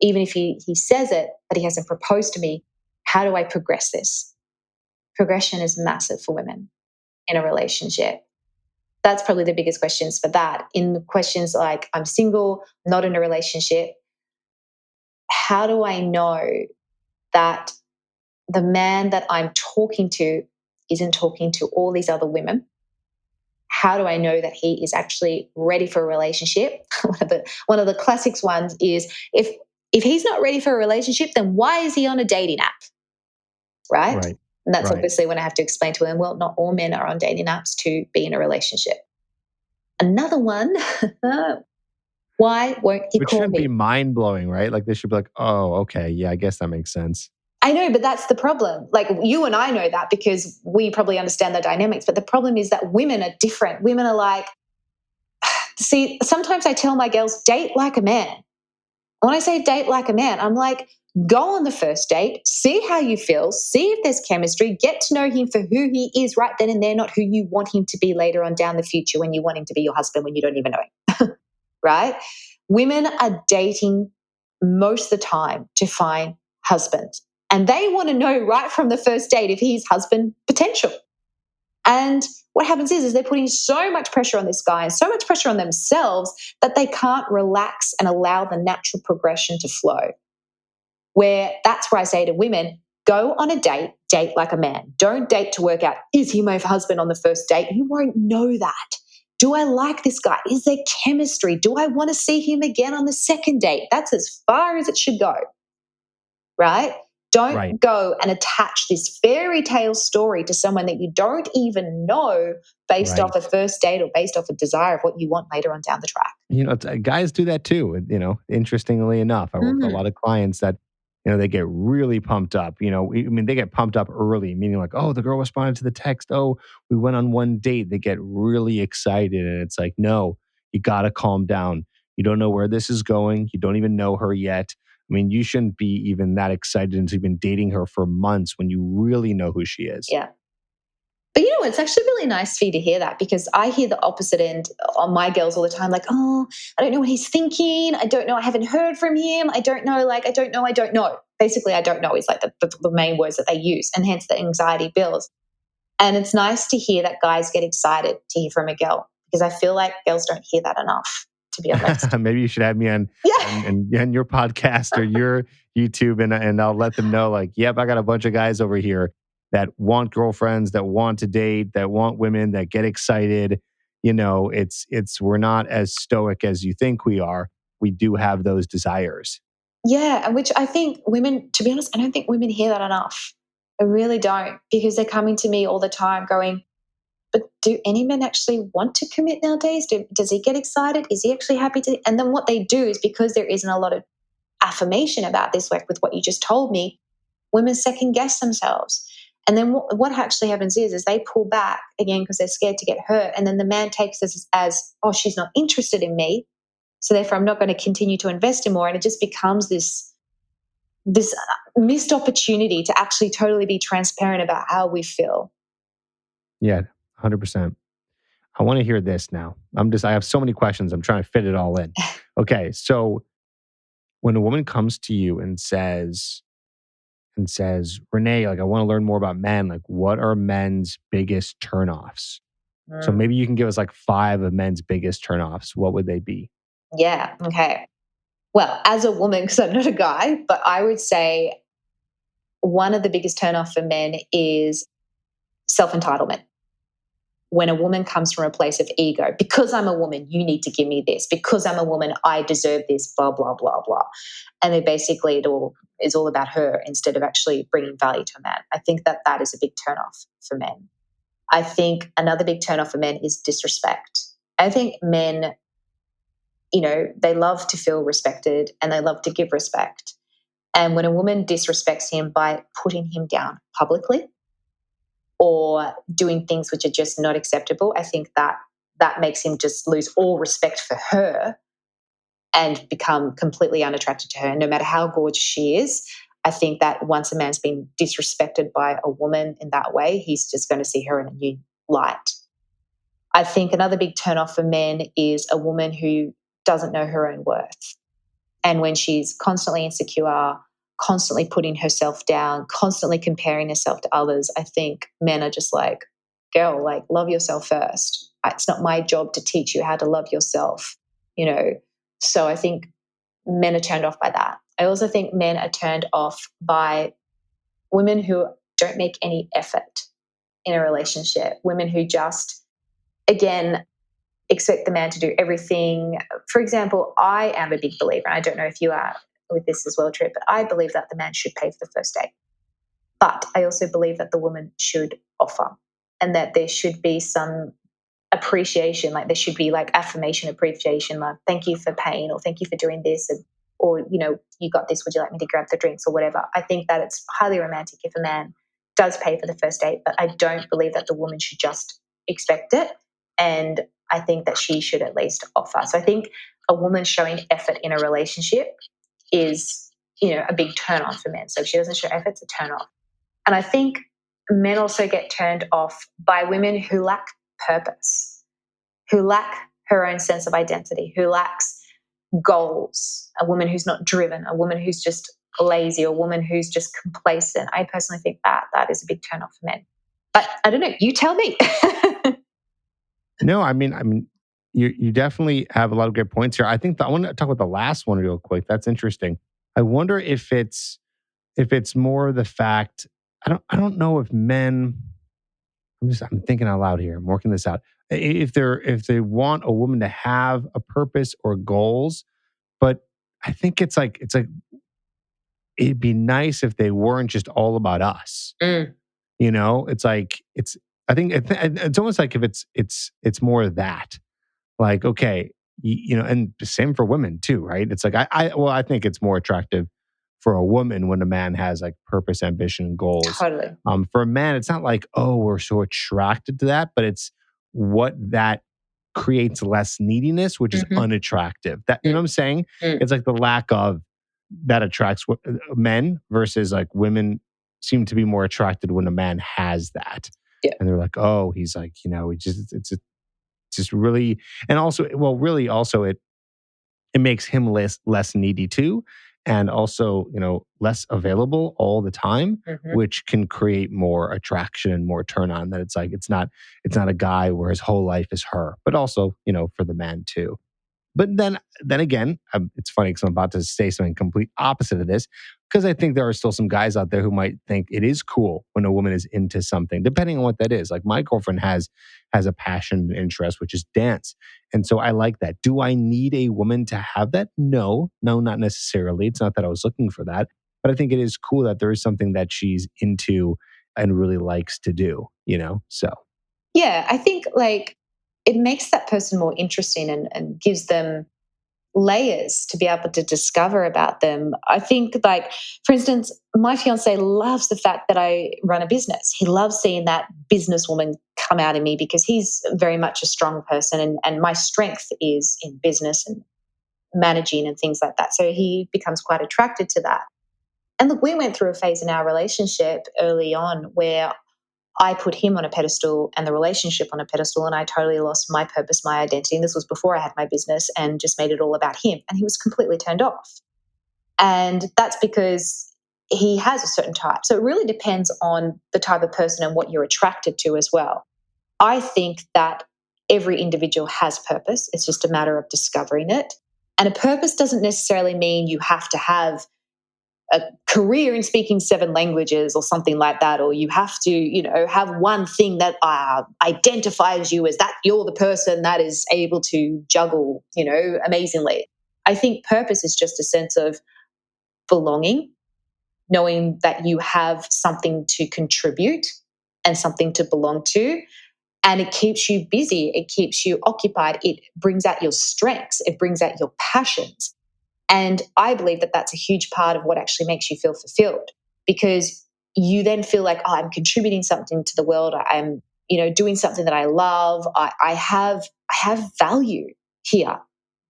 Speaker 2: Even if he says it, but he hasn't proposed to me, how do I progress this? Progression is massive for women in a relationship. That's probably the biggest questions for that. In questions like, I'm single, not in a relationship, how do I know that the man that I'm talking to isn't talking to all these other women? How do I know that he is actually ready for a relationship? One of the classics ones is, if he's not ready for a relationship, then why is he on a dating app? Right? And that's obviously when I have to explain to him, well, not all men are on dating apps to be in a relationship. Another one, why won't he call me?
Speaker 1: Which shouldn't be mind-blowing, right? Like, they should be like, oh, okay, yeah, I guess that makes sense.
Speaker 2: I know, but that's the problem. Like, you and I know that because we probably understand the dynamics. But the problem is that women are different. Women are like, see, sometimes I tell my girls, date like a man. When I say date like a man, I'm like, go on the first date, see how you feel, see if there's chemistry, get to know him for who he is right then and there, not who you want him to be later on down the future when you want him to be your husband when you don't even know him. Right? Women are dating most of the time to find husbands. And they want to know right from the first date if he's husband potential. And what happens is they're putting so much pressure on this guy and so much pressure on themselves that they can't relax and allow the natural progression to flow. That's where I say to women, go on a date, date like a man. Don't date to work out, is he my husband on the first date? You won't know that. Do I like this guy? Is there chemistry? Do I want to see him again on the second date? That's as far as it should go. Right? Don't go and attach this fairy tale story to someone that you don't even know based off a first date or based off a desire of what you want later on down the track.
Speaker 1: You know, guys do that too. You know, interestingly enough, I work with a lot of clients that, you know, they get really pumped up. You know, I mean, they get pumped up early, meaning like, oh, the girl responded to the text. Oh, we went on one date. They get really excited. And it's like, no, you got to calm down. You don't know where this is going. You don't even know her yet. I mean, you shouldn't be even that excited until you've been dating her for months when you really know who she is.
Speaker 2: Yeah. But you know, it's actually really nice for you to hear that, because I hear the opposite end on my girls all the time. Like, oh, I don't know what he's thinking. I don't know. I haven't heard from him. I don't know. Like, I don't know. Basically, I don't know is like the main words that they use, and hence the anxiety builds. And it's nice to hear that guys get excited to hear from a girl, because I feel like girls don't hear that enough, to be honest.
Speaker 1: Maybe you should have me on your podcast or YouTube and I'll let them know like, yep, I got a bunch of guys over here that want girlfriends, that want to date, that want women, that get excited. It's we're not as stoic as you think we are. We do have those desires.
Speaker 2: Yeah, and which I think women, to be honest, I don't think women hear that enough. I really don't, because they're coming to me all the time going, but do any men actually want to commit nowadays? Does he get excited? Is he actually happy to? And then what they do is, because there isn't a lot of affirmation about this, like with what you just told me, women second guess themselves. And then what actually happens is they pull back again because they're scared to get hurt. And then the man takes this as, oh, she's not interested in me, so therefore I'm not going to continue to invest in more. And it just becomes this missed opportunity to actually totally be transparent about how we feel.
Speaker 1: Yeah, 100%. I want to hear this now. I have so many questions. I'm trying to fit it all in. Okay. So when a woman comes to you and says, Renee, like, I want to learn more about men, like, what are men's biggest turnoffs? So maybe you can give us like 5 of men's biggest turnoffs. What would they be?
Speaker 2: Yeah. Okay. Well, as a woman, because I'm not a guy, but I would say one of the biggest turnoff for men is self-entitlement. When a woman comes from a place of ego, because I'm a woman, you need to give me this. Because I'm a woman, I deserve this, blah, blah, blah, blah. And then basically is all about her instead of actually bringing value to a man. I think that is a big turnoff for men. I think another big turnoff for men is disrespect. I think men, they love to feel respected and they love to give respect. And when a woman disrespects him by putting him down publicly or doing things which are just not acceptable, I think that makes him just lose all respect for her and become completely unattracted to her, no matter how gorgeous she is. I think that once a man's been disrespected by a woman in that way, he's just going to see her in a new light. I think another big turnoff for men is a woman who doesn't know her own worth. And when she's constantly insecure, constantly putting herself down, constantly comparing herself to others, I think men are just like, girl, like, love yourself first. It's not my job to teach you how to love yourself, So I think men are turned off by that. I also think men are turned off by women who don't make any effort in a relationship, women who just, again, expect the man to do everything. For example, I am a big believer, and I don't know if you are with this as well, Trip, but I believe that the man should pay for the first date. But I also believe that the woman should offer and that there should be some appreciation, like there should be like affirmation, appreciation, like thank you for paying or thank you for doing this, or you got this, would you like me to grab the drinks or whatever. I think that it's highly romantic if a man does pay for the first date, but I don't believe that the woman should just expect it, and I think that she should at least offer. So I think a woman showing effort in a relationship is a big turn on for men. So if she doesn't show effort, it's a turn off. And I think men also get turned off by women who lack purpose, who lack her own sense of identity, who lacks goals, a woman who's not driven, a woman who's just lazy, a woman who's just complacent. I personally think that is a big turn off for men. But I don't know, you tell me.
Speaker 1: No, I mean, you definitely have a lot of great points here. I think I want to talk about the last one real quick. That's interesting. I wonder if it's more the fact. I don't know if men. I'm thinking out loud here. I'm working this out. If they want a woman to have a purpose or goals, but I think it's like it'd be nice if they weren't just all about us. It's like I think it's almost like if it's more of that. Like, okay, and the same for women too, right? It's like I think it's more attractive for a woman when a man has like purpose, ambition, and goals.
Speaker 2: Totally.
Speaker 1: For a man, it's not like, oh, we're so attracted to that, but it's what that creates less neediness, which is unattractive. That you know what I'm saying? It's like the lack of that attracts men versus like women seem to be more attracted when a man has that.
Speaker 2: Yeah.
Speaker 1: And they're like, oh, he's like, it's just really, and also, well, really also it makes him less needy too. And also, less available all the time, which can create more attraction and more turn on. That it's like it's not a guy where his whole life is her, but also, for the man too. But then again, it's funny because I'm about to say something complete opposite of this, because I think there are still some guys out there who might think it is cool when a woman is into something, depending on what that is. Like my girlfriend has a passion and interest, which is dance. And so I like that. Do I need a woman to have that? No, not necessarily. It's not that I was looking for that. But I think it is cool that there is something that she's into and really likes to do, So
Speaker 2: Yeah, I think like it makes that person more interesting and gives them layers to be able to discover about them. I think, like, for instance, my fiance loves the fact that I run a business. He loves seeing that businesswoman come out in me because he's very much a strong person, and my strength is in business and managing and things like that. So he becomes quite attracted to that. And look, we went through a phase in our relationship early on where I put him on a pedestal and the relationship on a pedestal, and I totally lost my purpose, my identity. And this was before I had my business and just made it all about him. And he was completely turned off. And that's because he has a certain type. So it really depends on the type of person and what you're attracted to as well. I think that every individual has purpose. It's just a matter of discovering it. And a purpose doesn't necessarily mean you have to have a career in speaking 7 languages or something like that, or you have to, have one thing that identifies you as that you're the person that is able to juggle, amazingly. I think purpose is just a sense of belonging, knowing that you have something to contribute and something to belong to. And it keeps you busy, it keeps you occupied, it brings out your strengths, it brings out your passions. And I believe that that's a huge part of what actually makes you feel fulfilled, because you then feel like, oh, I'm contributing something to the world. I'm, doing something that I love. I have value here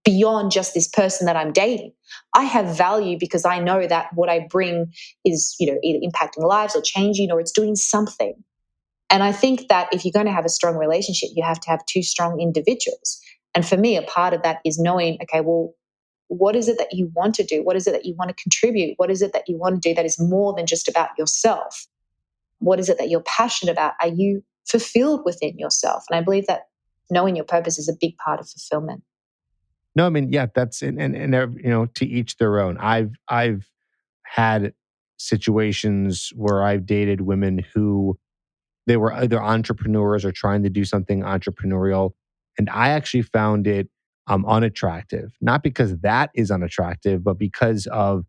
Speaker 2: beyond just this person that I'm dating. I have value because I know that what I bring is, either impacting lives or changing, or it's doing something. And I think that if you're going to have a strong relationship, you have to have 2 strong individuals. And for me, a part of that is knowing, okay, well, what is it that you want to do? What is it that you want to contribute? What is it that you want to do that is more than just about yourself? What is it that you're passionate about? Are you fulfilled within yourself? And I believe that knowing your purpose is a big part of fulfillment.
Speaker 1: no, I mean, yeah, that's to each their own. I've had situations where I've dated women who they were either entrepreneurs or trying to do something entrepreneurial. And I actually found it unattractive, not because that is unattractive, but because of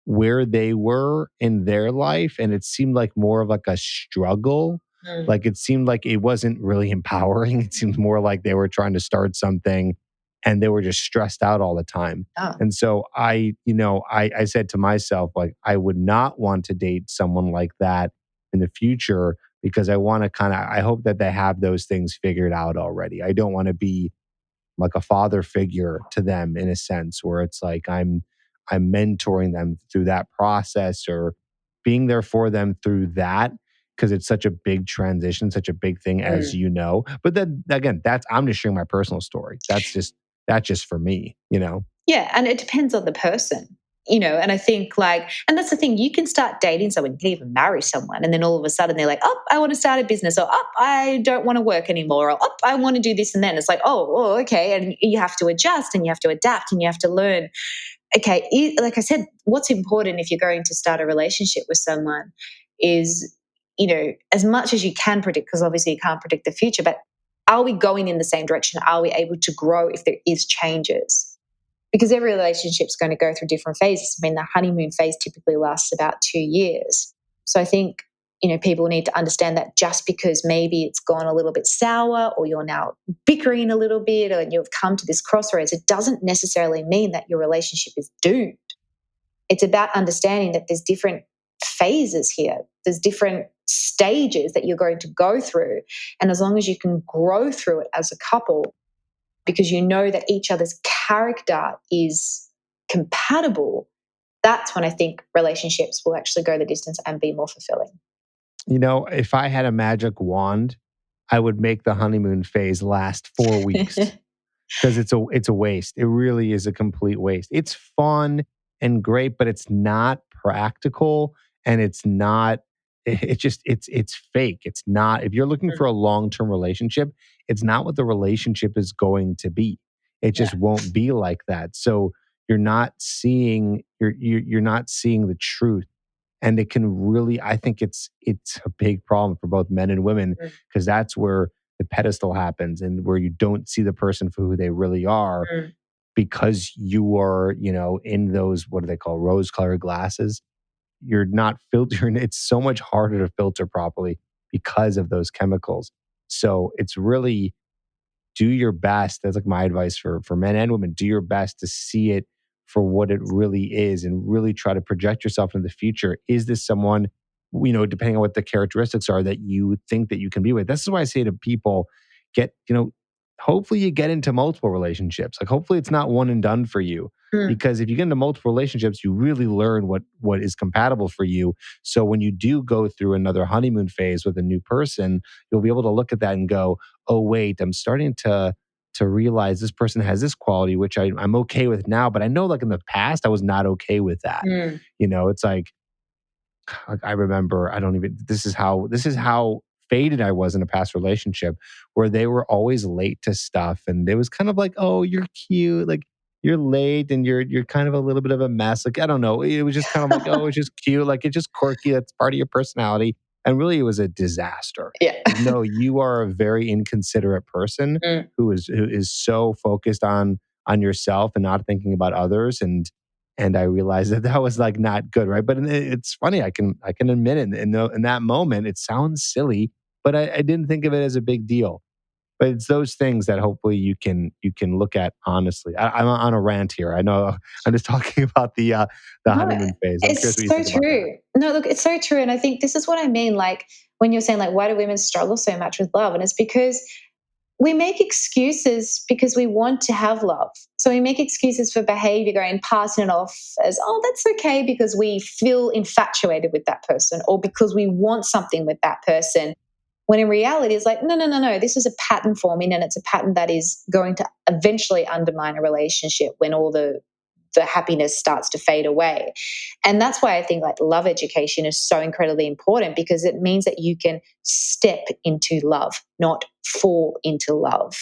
Speaker 1: where they were in their life. And it seemed like more of like a struggle. Like it seemed like it wasn't really empowering. It seemed more like they were trying to start something and they were just stressed out all the time.
Speaker 2: Oh.
Speaker 1: And so I said to myself, like, I would not want to date someone like that in the future, because I want to I hope that they have those things figured out already. I don't want to be like a father figure to them in a sense where it's like I'm mentoring them through that process or being there for them through that, because it's such a big transition, such a big thing, as you know. But then again, I'm just sharing my personal story. That's just for me.
Speaker 2: Yeah, and it depends on the person. And I think and that's the thing, you can start dating someone, you can even marry someone, and then all of a sudden they're like, oh, I want to start a business, or oh, I don't want to work anymore, or oh, I want to do this. And then it's like, oh, okay. And you have to adjust and you have to adapt and you have to learn. Okay, like I said, what's important if you're going to start a relationship with someone is, as much as you can predict, because obviously you can't predict the future, but are we going in the same direction? Are we able to grow if there is changes? Because every relationship is going to go through different phases. I mean, the honeymoon phase typically lasts about 2 years. So I think, people need to understand that just because maybe it's gone a little bit sour, or you're now bickering a little bit, or you've come to this crossroads, it doesn't necessarily mean that your relationship is doomed. It's about understanding that there's different phases here. There's different stages that you're going to go through. And as long as you can grow through it as a couple, because you know that each other's character is compatible, that's when I think relationships will actually go the distance and be more fulfilling.
Speaker 1: If I had a magic wand, I would make the honeymoon phase last 4 weeks, because it's a waste. It really is a complete waste. It's fun and great, but it's not practical, and it's not. It's fake. It's not. If you're looking for a long-term relationship, it's not what the relationship is going to be. It
Speaker 2: Yeah.
Speaker 1: just won't be like that. So you're not seeing the truth. And it can really, I think it's a big problem for both men and women,
Speaker 2: Mm,
Speaker 1: because that's where the pedestal happens and where you don't see the person for who they really are,
Speaker 2: mm,
Speaker 1: because you are, in those, what do they call, rose colored glasses. You're not filtering. It's so much harder to filter properly because of those chemicals. So it's really, do your best. That's like my advice for men and women. Do your best to see it for what it really is, and really try to project yourself into the future. Is this someone, depending on what the characteristics are, that you think that you can be with? This is why I say to people, get, hopefully you get into multiple relationships. Like, hopefully it's not one and done for you.
Speaker 2: mm.
Speaker 1: Because if you get into multiple relationships, you really learn what is compatible for you. So when you do go through another honeymoon phase with a new person, you'll be able to look at that and go, oh wait, I'm starting to realize this person has this quality, which I'm okay with now, but I know, like, in the past I was not okay with that.
Speaker 2: Mm.
Speaker 1: It's like I remember, I don't even, this is how faded I was in a past relationship, where they were always late to stuff, and it was kind of like, oh, you're cute, like, you're late and you're kind of a little bit of a mess. Like, I don't know. It was just kind of like, oh, it's just cute. Like, it's just quirky. That's part of your personality. And really it was a disaster.
Speaker 2: Yeah.
Speaker 1: Like, no, you are a very inconsiderate person
Speaker 2: Mm.
Speaker 1: who is so focused on yourself and not thinking about others. And I realized that that was, like, not good, right? But it's funny. I can admit it. In that moment, it sounds silly, but I didn't think of it as a big deal. But it's those things that hopefully you can look at honestly. I'm on a rant here. I know I'm just talking about the
Speaker 2: No,
Speaker 1: honeymoon phase. I'm curious what
Speaker 2: it's
Speaker 1: you
Speaker 2: so
Speaker 1: think about that.
Speaker 2: true. No, look, it's so true. And I think this is what I mean. Like when you're saying, like, why do women struggle so much with love? And it's because we make excuses because we want to have love. So we make excuses for behavior, going passing it off as, oh, that's okay because we feel infatuated with that person or because we want something with that person. When in reality, it's like, no, no, no, no. This is a pattern forming, and it's a pattern that is going to eventually undermine a relationship when all the happiness starts to fade away. And that's why I think, like, love education is so incredibly important, because it means that you can step into love, not fall into love.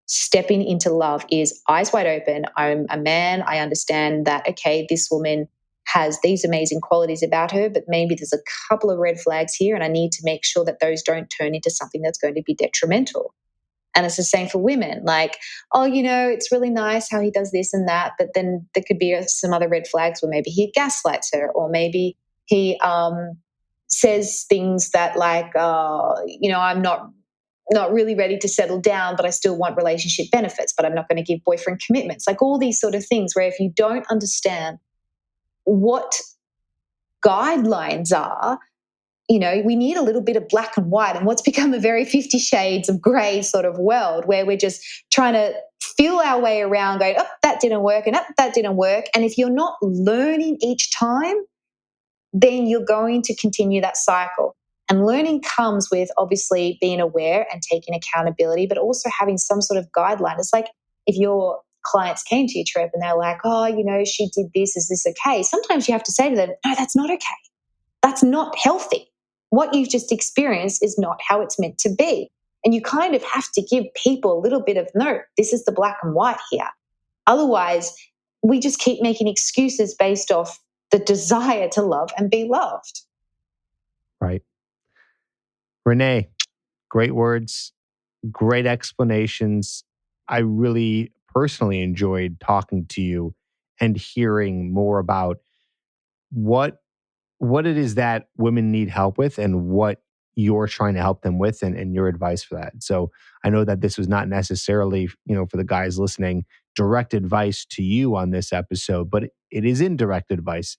Speaker 2: Stepping into love is eyes wide open. I'm a man. I understand that, okay, this woman has these amazing qualities about her, but maybe there's a couple of red flags here, and I need to make sure that those don't turn into something that's going to be detrimental. And it's the same for women. Like, oh, it's really nice how he does this and that, but then there could be some other red flags where maybe he gaslights her, or maybe he says things that, like, I'm not really ready to settle down, but I still want relationship benefits, but I'm not going to give boyfriend commitments. Like all these sort of things where if you don't understand what guidelines are, we need a little bit of black and white, and what's become a very 50 shades of gray sort of world where we're just trying to feel our way around going, oh, that didn't work, and oh, that didn't work. And if you're not learning each time, then you're going to continue that cycle. And learning comes with obviously being aware and taking accountability, but also having some sort of guideline. It's like if your clients came to your trip and they're like, oh, she did this. Is this okay? Sometimes you have to say to them, no, that's not okay. That's not healthy. What you've just experienced is not how it's meant to be. And you kind of have to give people a little bit of, no, this is the black and white here. Otherwise, we just keep making excuses based off the desire to love and be loved.
Speaker 1: Right. Renee, great words, great explanations. I really personally enjoyed talking to you and hearing more about what what it is that women need help with, and what you're trying to help them with, and your advice for that. So I know that this was not necessarily, for the guys listening, direct advice to you on this episode, but it is indirect advice,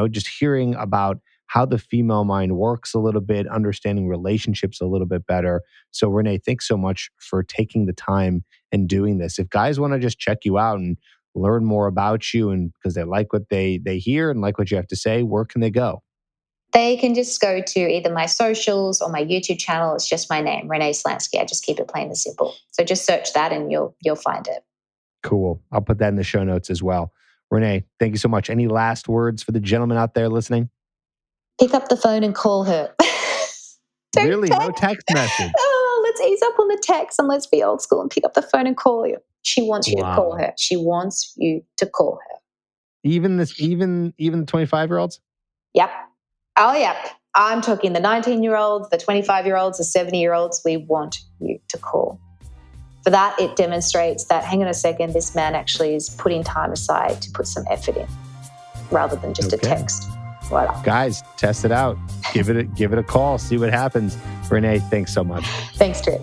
Speaker 1: just hearing about how the female mind works a little bit, understanding relationships a little bit better. So Renee, thanks so much for taking the time and doing this. If guys want to just check you out and learn more about you, and because they like what they hear and like what you have to say, where can they go?
Speaker 2: They can just go to either my socials or my YouTube channel. It's just my name, Renee Slansky. I just keep it plain and simple. So just search that and you'll find it.
Speaker 1: Cool. I'll put that in the show notes as well. Renee, thank you so much. Any last words for the gentleman out there listening?
Speaker 2: Pick up the phone and call her. Don't
Speaker 1: Really? No
Speaker 2: text.
Speaker 1: text message?
Speaker 2: Oh, let's ease up on the text and let's be old school and pick up the phone and call you. She wants you to call her. She wants you to call her.
Speaker 1: Even the 25-year-olds?
Speaker 2: Yep. Oh, yep. I'm talking the 19-year-olds, the 25-year-olds, the 70-year-olds. We want you to call. For that, it demonstrates that, hang on a second, this man actually is putting time aside to put some effort in rather than just a text. Voila.
Speaker 1: Guys, test it out. Give it a call. See what happens. Renee, thanks so much.
Speaker 2: Thanks, Trip.